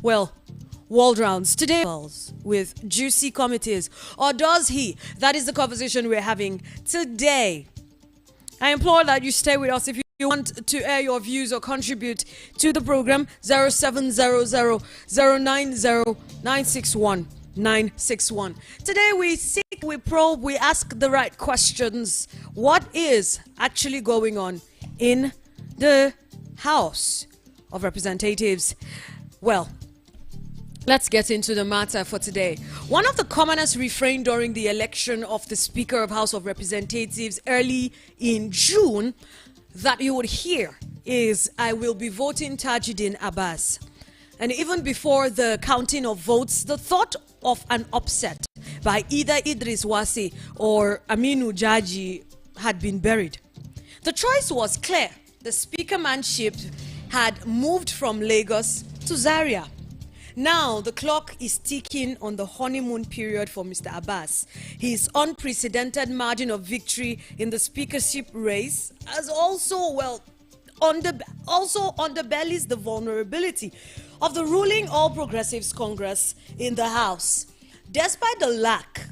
Well, world rounds today with juicy committees, or does he? That is the conversation we're having today. I implore that you stay with us. If you want to air your views or contribute to the program, 0700 961. Today we seek, we probe, we ask the right questions. What is actually going on in the House of Representatives? Well, let's get into the matter for today. One of the commonest refrain during the election of the Speaker of House of Representatives early in June that you would hear is, "I will be voting Tajuddin Abbas." And even before the counting of votes, the thought of an upset by either Idris Wasi or Aminu Jaji had been buried. The choice was clear. The speakermanship had moved from Lagos to Zaria. Now the clock is ticking on the honeymoon period for Mr. Abbas. His unprecedented margin of victory in the speakership race has also underbellies the vulnerability of the ruling All Progressives Congress in the House. Despite the lack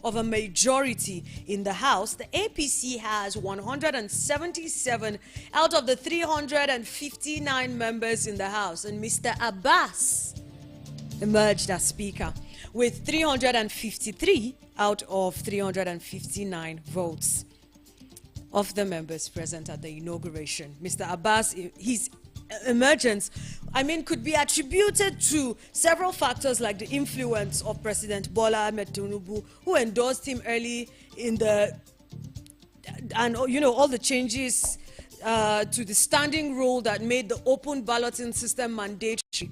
of a majority in the House, the APC has 177 out of the 359 members in the House, and Mr. Abbas emerged as Speaker with 353 out of 359 votes of the members present at the inauguration. Mr. Abbas, his emergence, could be attributed to several factors like the influence of President Bola Ahmed Tinubu, who endorsed him early in all the changes to the standing rule that made the open balloting system mandatory.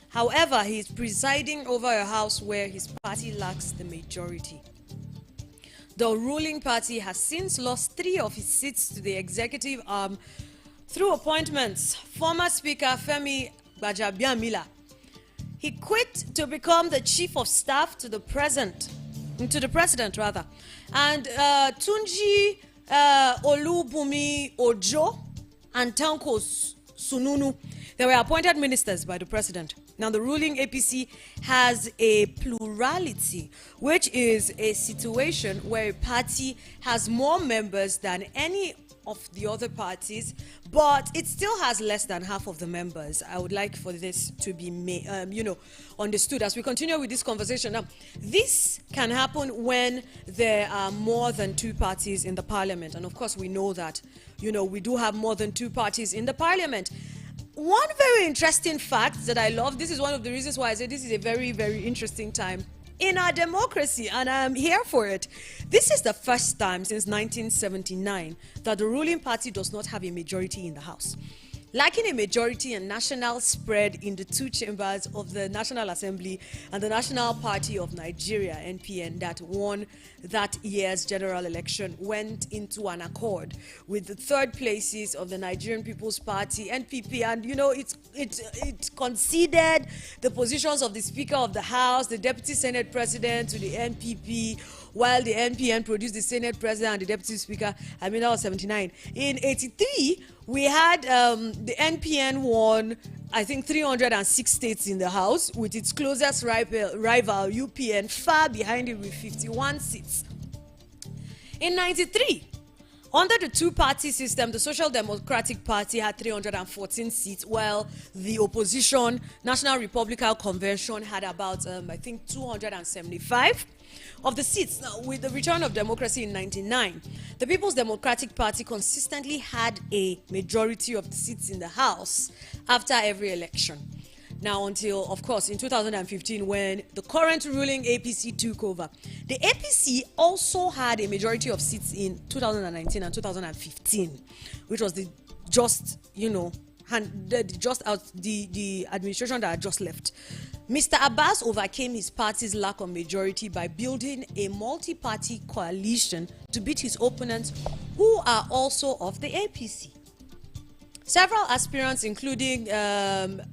However, he is presiding over a house where his party lacks the majority. The ruling party has since lost 3 of his seats to the executive arm through appointments. Former Speaker Femi Gbajabiamila, he quit to become the chief of staff to the president, and Tunji Olubumi Ojo and Tanko Sununu, they were appointed ministers by the president. Now, the ruling APC has a plurality, which is a situation where a party has more members than any of the other parties, but it still has less than half of the members. I would like for this to be understood as we continue with this conversation. Now, this can happen when there are more than 2 parties in the parliament, and of course we know that we do have more than 2 parties in the parliament. One very interesting fact that I love, this is one of the reasons why I say this is a very, very interesting time in our democracy, and I'm here for it. This is the first time since 1979 that the ruling party does not have a majority in the House. Lacking a majority and national spread in the 2 chambers of the National Assembly and the National Party of Nigeria, NPN, that won that year's general election, went into an accord with the 3rd places of the Nigerian People's Party, NPP, and it conceded the positions of the Speaker of the House, the Deputy Senate President to the NPP, while the NPN produced the Senate President and the Deputy Speaker. That was 79. In 83, we had the NPN won, 306 states in the House, with its closest rival, UPN, far behind it with 51 seats. In 93, under the 2-party system, the Social Democratic Party had 314 seats, while the opposition, National Republican Convention, had about, 275 of the seats. Now, with the return of democracy in 1999, the People's Democratic Party consistently had a majority of the seats in the House after every election. Now, until, of course, in 2015, when the current ruling APC took over. The APC also had a majority of seats in 2019 and 2015, which was the administration that had just left. Mr. Abbas overcame his party's lack of majority by building a multi-party coalition to beat his opponents, who are also of the APC. Several aspirants, including Yusuf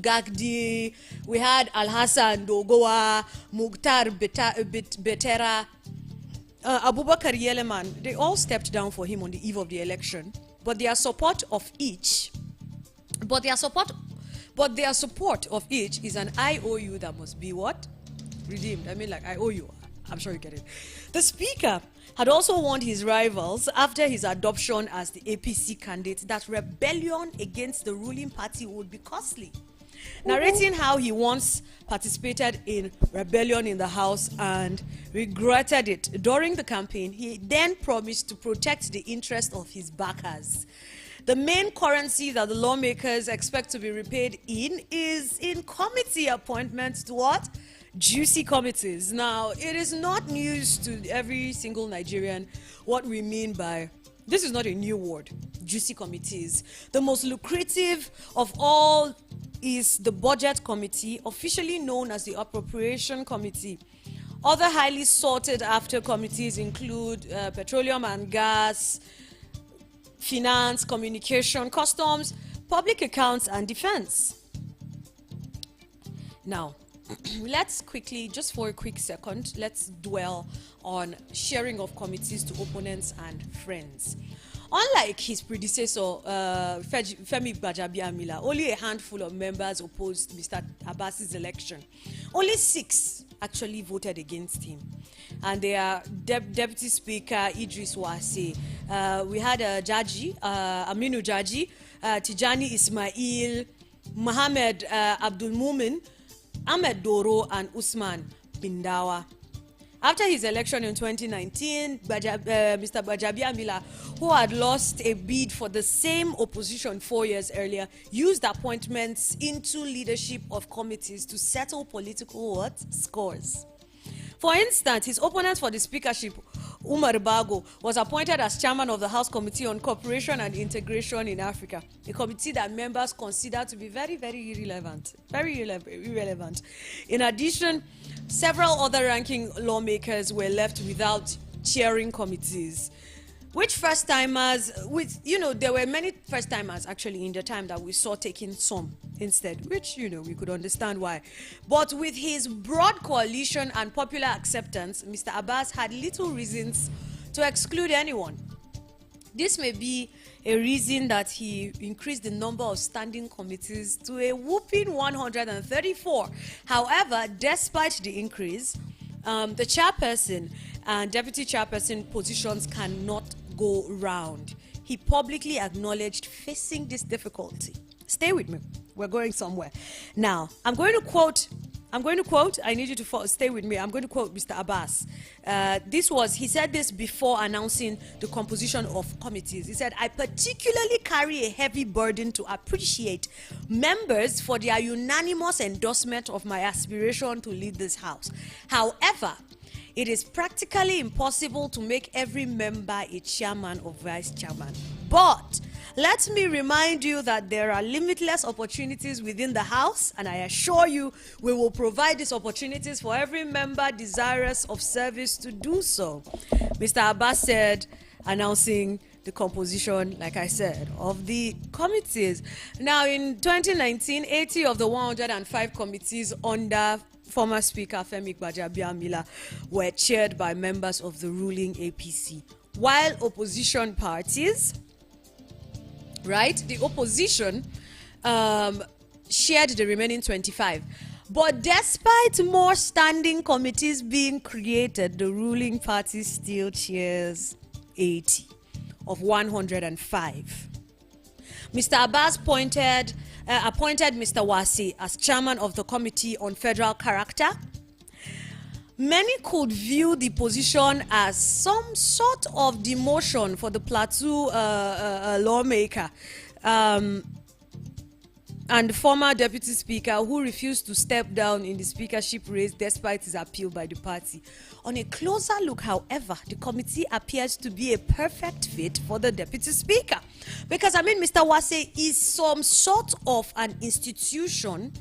Gagdi, we had Al-Hassan Dogowa, Mukhtar Betera, Abubakar Yeleman, they all stepped down for him on the eve of the election, but their support But their support of each is an IOU that must be what? Redeemed. I mean, like, I owe you. I'm sure you get it. The speaker had also warned his rivals after his adoption as the APC candidate that rebellion against the ruling party would be costly. Narrating how he once participated in rebellion in the House and regretted it during the campaign, he then promised to protect the interest of his backers. The main currency that the lawmakers expect to be repaid in is in committee appointments to what? Juicy committees. Now, it is not news to every single Nigerian what we mean by, this is not a new word, juicy committees. The most lucrative of all is the Budget Committee, officially known as the Appropriation Committee. Other highly sought after committees include Petroleum and Gas, Finance, Communication, Customs, Public Accounts, and Defense. Now, let's quickly, just for a quick second, let's dwell on sharing of committees to opponents and friends. Unlike his predecessor, Femi Gbajabiamila, only a handful of members opposed Mr. Abbas's election. Only 6 actually voted against him. And they are Deputy Speaker Idris Wase. We had Jaji, Aminu Jaji, Tijani Ismail, Mohammed Abdul Mumin, Ahmed Doro, and Usman Bindawa. After his election in 2019, Mr. Gbajabiamila, who had lost a bid for the same opposition 4 years earlier, used appointments into leadership of committees to settle political scores. For instance, his opponent for the speakership, Umar Bago, was appointed as chairman of the House Committee on Cooperation and Integration in Africa, a committee that members consider to be very, very irrelevant. In addition, several other ranking lawmakers were left without chairing committees. Which first-timers, there were many first-timers actually in the time that we saw taking some instead, which, we could understand why. But with his broad coalition and popular acceptance, Mr. Abbas had little reasons to exclude anyone. This may be a reason that he increased the number of standing committees to a whopping 134. However, despite the increase, the chairperson and deputy chairperson positions cannot go round. He publicly acknowledged facing this difficulty. Stay with me. We're going somewhere. Now, I'm going to quote, I need you to stay with me. I'm going to quote Mr. Abbas. He said this before announcing the composition of committees. He said, I particularly carry a heavy burden to appreciate members for their unanimous endorsement of my aspiration to lead this house. However, it is practically impossible to make every member a chairman or vice chairman. But let me remind you that there are limitless opportunities within the House, and I assure you we will provide these opportunities for every member desirous of service to do so. Mr. Abbas said, announcing the composition, like I said, of the committees. Now, in 2019, 80 of the 105 committees under former Speaker Femi Gbajabiamila were chaired by members of the ruling APC, while opposition parties, the opposition shared the remaining 25. But despite more standing committees being created, the ruling party still chairs 80 of 105. Mr. Abbas appointed Mr. Wase as chairman of the Committee on Federal Character. Many could view the position as some sort of demotion for the Plateau lawmaker and former deputy speaker who refused to step down in the speakership race despite his appeal by the party. On a closer look, however, the committee appears to be a perfect fit for the deputy speaker. Because, Mr. Wase is some sort of an institution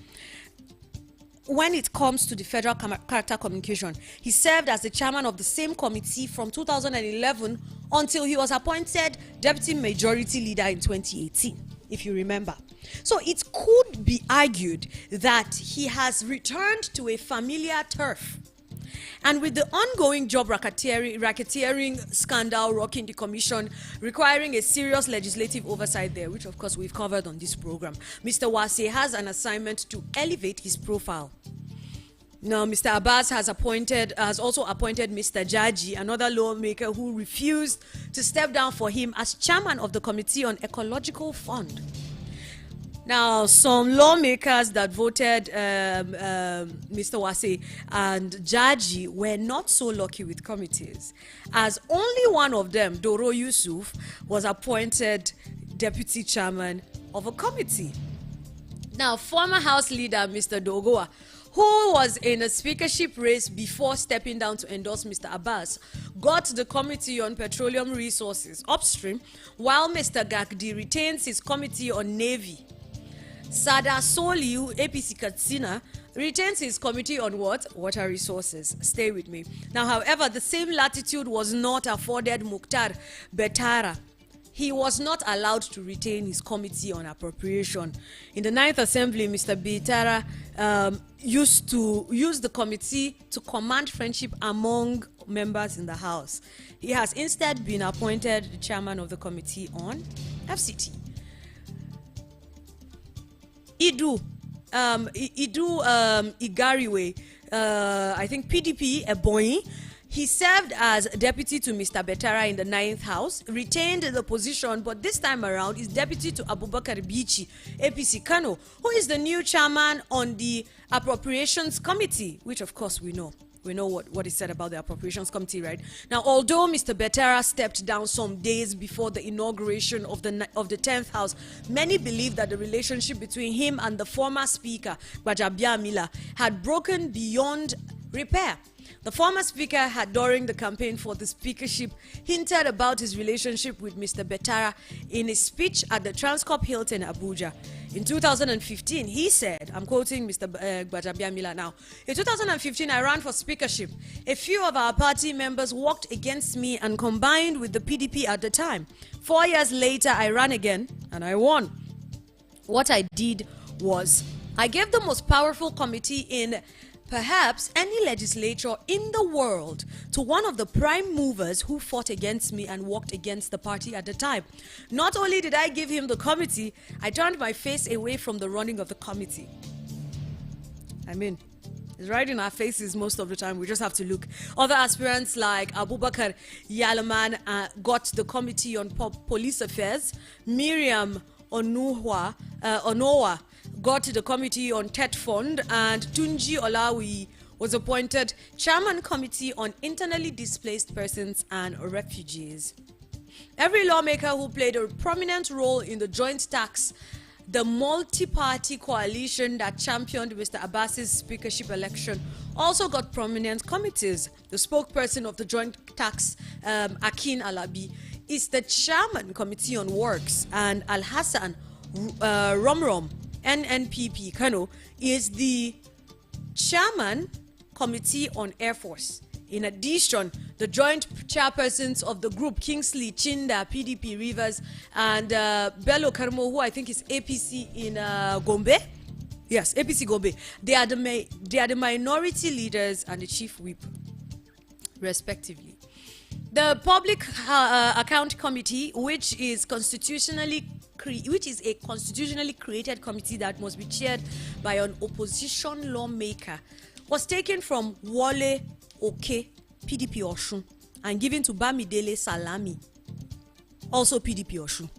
when it comes to the Federal Character Communication. He served as the chairman of the same committee from 2011 until he was appointed deputy majority leader in 2018, if you remember. So it could be argued that he has returned to a familiar turf And with the ongoing job racketeering scandal rocking the commission, requiring a serious legislative oversight there, which of course we've covered on this program, Mr. Wase has an assignment to elevate his profile. Now, Mr. Abbas has also appointed Mr. Jaji, another lawmaker who refused to step down for him as chairman of the Committee on Ecological Fund. Now, some lawmakers that voted Mr. Wase and Jaji were not so lucky with committees, as only one of them, Doro Yusuf, was appointed deputy chairman of a committee. Now, former House leader Mr. Dogoa, who was in a speakership race before stepping down to endorse Mr. Abbas, got the Committee on Petroleum Resources upstream, while Mr. Gagdi retains his Committee on Navy. Sada Soliu, APC Katsina, retains his Committee on what? Water Resources. Stay with me. Now, however, the same latitude was not afforded Mukhtar Betara. He was not allowed to retain his Committee on Appropriation. In the 9th Assembly, Mr. Betara used to use the committee to command friendship among members in the House. He has instead been appointed the chairman of the Committee on FCT. Igariwe, I think PDP, Ebonyi. He served as deputy to Mr. Betara in the 9th House, retained the position, but this time around is deputy to Abubakar Bichi, APC Kano, who is the new chairman on the Appropriations Committee, which of course we know. We know what is said about the Appropriations Committee, right? Now, although Mr. Betara stepped down some days before the inauguration of the 10th House, many believe that the relationship between him and the former Speaker, Gbajabiamila, had broken beyond repair. The former speaker had, during the campaign for the speakership, hinted about his relationship with Mr. Betara in a speech at the Transcorp Hilton, Abuja. In 2015, he said, I'm quoting Mr. Gbajabiamila now, in 2015, I ran for speakership. A few of our party members walked against me and combined with the PDP at the time. 4 years later, I ran again and I won. What I did was, I gave the most powerful committee in perhaps any legislature in the world to one of the prime movers who fought against me and walked against the party at the time. Not only did I give him the committee, I turned my face away from the running of the committee. I mean, it's right in our faces most of the time. We just have to look. Other aspirants like Abubakar Yalaman got the Committee on Police Affairs. Miriam Onowa got the Committee on TET Fund, and Tunji Olawi was appointed Chairman Committee on Internally Displaced Persons and Refugees. Every lawmaker who played a prominent role in the joint tax, the multi-party coalition that championed Mr. Abbas's speakership election, also got prominent committees. The spokesperson of the joint tax, Akin Alabi, is the Chairman Committee on Works, and Al-Hassan Romrom, NNPP Kano, is the Chairman Committee on Air Force. In addition, the joint chairpersons of the group, Kingsley Chinda, PDP Rivers, and Bello Karmo, who I think is APC in Gombe. Yes, APC Gombe. They are the minority leaders and the chief whip, respectively. The Public Account Committee, which is a constitutionally created committee that must be chaired by an opposition lawmaker, was taken from Wole Oke, PDP Oshun, and given to Bamidele Salami, also PDP Oshun.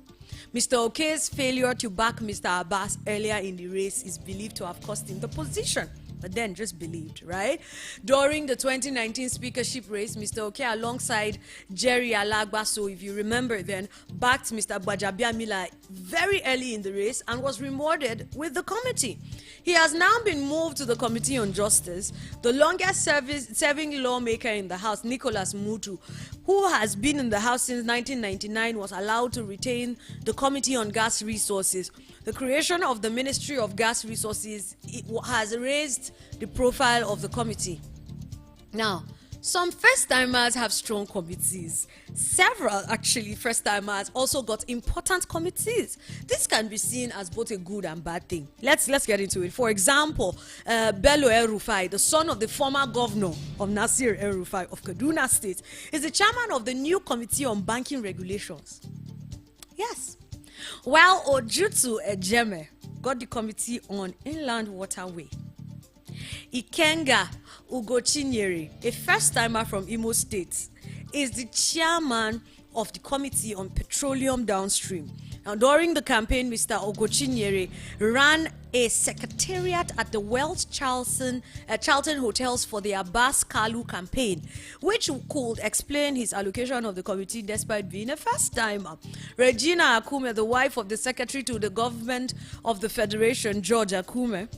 Mr. Oke's failure to back Mr. Abbas earlier in the race is believed to have cost him the position. But then just believed, right? During the 2019 speakership race, Mr. Oke, alongside Jerry Alagba, so if you remember then, backed Mr. Gbajabiamila very early in the race and was rewarded with the committee. He has now been moved to the Committee on Justice. The longest serving lawmaker in the House, Nicholas Mutu, who has been in the House since 1999, was allowed to retain the Committee on Gas Resources. The creation of the Ministry of Gas Resources has raised the profile of the committee. Now, Some first-timers have strong committees. Several, actually, first-timers also got important committees. This can be seen as both a good and bad thing. Let's get into it. For example, Bello El-Rufai, the son of the former governor of Nasir El-Rufai of Kaduna State, is the chairman of the new Committee on Banking Regulations. Yes. While Ojutu Ejeme got the Committee on Inland Waterway. Ikenga Ugochinyere, a first-timer from Imo State, is the chairman of the Committee on Petroleum Downstream. Now, during the campaign, Mr. Ugochinyere ran a secretariat at the Wells Charlton Hotels for the Abbas Kalu campaign, which could explain his allocation of the committee despite being a first-timer. Regina Akume, the wife of the Secretary to the Government of the Federation, George Akume,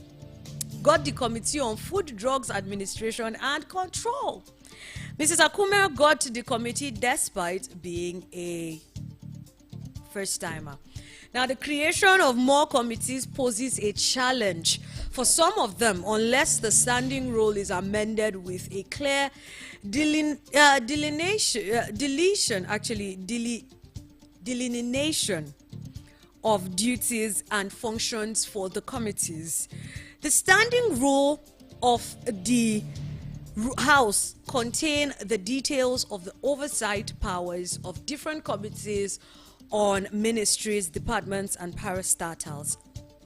got the Committee on Food, Drugs Administration and Control. Mrs. Akume got the committee despite being a first-timer. Now, the creation of more committees poses a challenge for some of them unless the standing role is amended with a clear delineation of duties and functions for the committees. The standing rule of the House contain the details of the oversight powers of different committees on ministries, departments, and parastatals.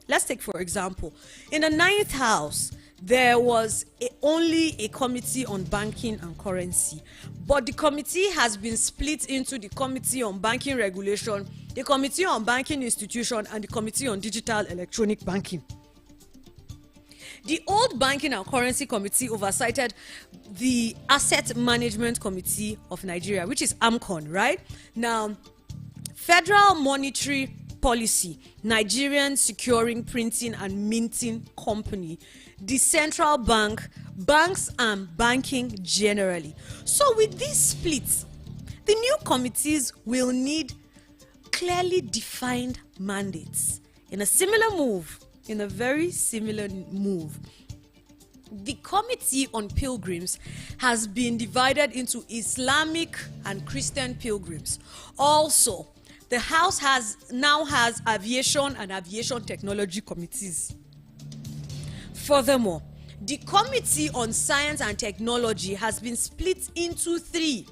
Let's take, for example, in the 9th House, there was only a committee on banking and currency, but the committee has been split into the Committee on Banking Regulation, the Committee on Banking Institution, and the Committee on Digital Electronic Banking. The old Banking and Currency Committee oversighted the Asset Management Committee of Nigeria, which is AMCON, right? Now, Federal Monetary Policy, Nigerian Securing, Printing and Minting Company, the Central Bank, banks and banking generally. So with these splits, the new committees will need clearly defined mandates. In a very similar move, the Committee on Pilgrims has been divided into Islamic and Christian pilgrims. Also, the House now has aviation and aviation technology committees. Furthermore, the Committee on Science and Technology has been split into 3: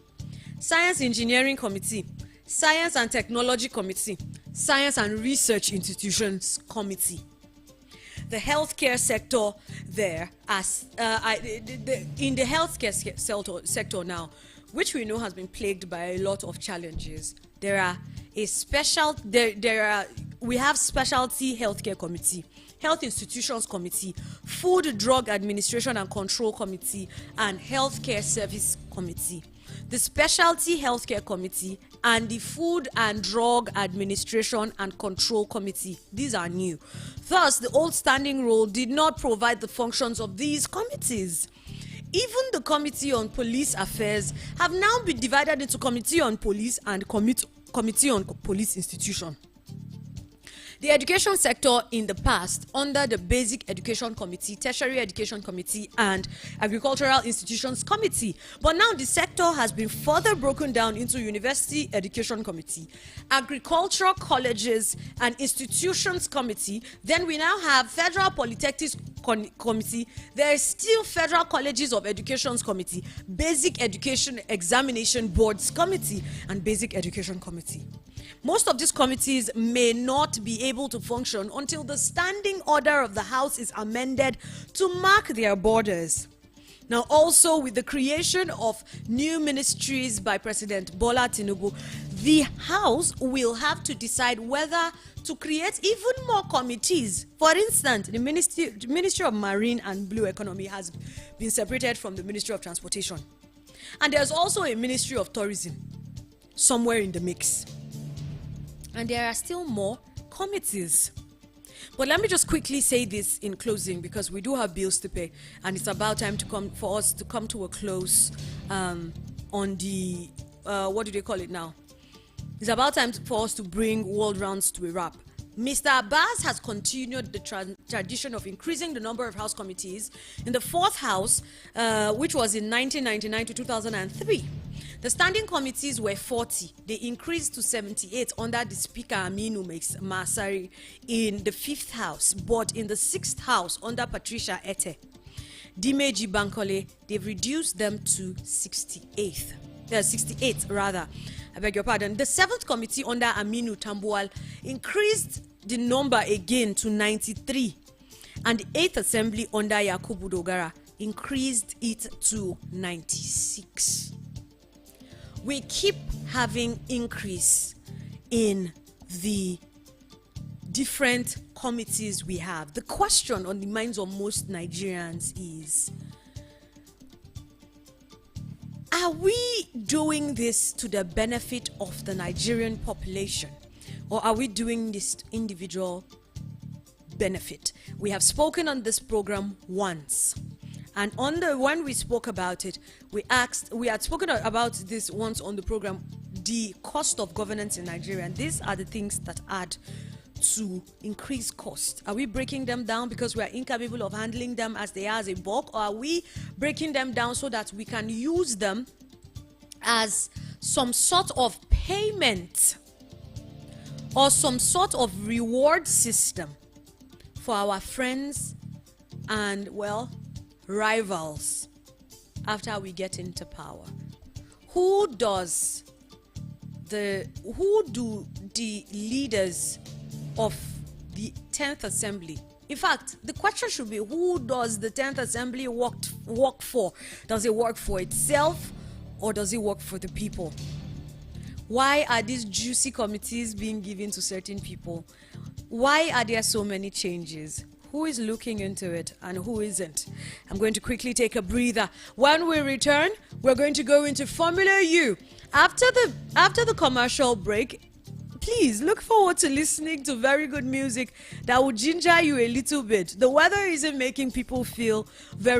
Science Engineering Committee, Science and Technology Committee, Science and Research Institutions Committee. The healthcare sector in the healthcare sector now, which we know has been plagued by a lot of challenges, we have Specialty Healthcare Committee, Health Institutions Committee, Food, Drug Administration and Control Committee, and Healthcare Service Committee. The Specialty Healthcare Committee and the Food and Drug Administration and Control Committee, these are new. Thus, the old standing rule did not provide the functions of these committees. Even the Committee on Police Affairs have now been divided into Committee on Police and Committee on Police Institution. The education sector in the past, under the Basic Education Committee, Tertiary Education Committee, and Agricultural Institutions Committee. But now the sector has been further broken down into University Education Committee, Agricultural Colleges and Institutions Committee. Then we now have Federal Polytechnics Committee. There is still Federal Colleges of Educations Committee, Basic Education Examination Boards Committee, and Basic Education Committee. Most of these committees may not be able to function until the standing order of the House is amended to mark their borders. Now, also with the creation of new ministries by President Bola Tinubu, the House will have to decide whether to create even more committees. For instance, the Ministry of Marine and Blue Economy has been separated from the Ministry of Transportation. And there's also a Ministry of Tourism somewhere in the mix. And there are still more committees. But let me just quickly say this in closing, because we do have bills to pay, and it's about time for us to come to a close on the what do they call it now? It's about time for us to bring world rounds to a wrap. Mr. Abbas has continued the tradition of increasing the number of House committees. In the fourth House, which was in 1999 to 2003, the standing committees were 40. They increased to 78 under the Speaker Aminu Masari in the fifth House. But in the sixth House, under Patricia Ete, Dimeji Bankole, they've reduced them to 68 rather. I beg your pardon. The seventh committee under Aminu Tambuwal increased the number again to 93. And the eighth assembly under Yakubu Dogara increased it to 96. We keep having increase in the different committees we have. The question on the minds of most Nigerians is, are we doing this to the benefit of the Nigerian population, or are we doing this to individual benefit? We have spoken on this program once, and when we spoke about it, we had spoken about this once on the program, the cost of governance in Nigeria, and these are the things that add to increase cost. Are we breaking them down because we are incapable of handling them as they are as a bulk, or are we breaking them down so that we can use them as some sort of payment or some sort of reward system for our friends and, well, rivals after we get into power? Who do the leaders of the 10th Assembly, in fact, the question should be, who does the 10th Assembly work for? Does it work for itself, or does it work for the people? Why are these juicy committees being given to certain people? Why are there so many changes? Who is looking into it and who isn't? I'm going to quickly take a breather. When we return, we're going to go into Formula U. After the commercial break, please look forward to listening to very good music that will ginger you a little bit. The weather isn't making people feel very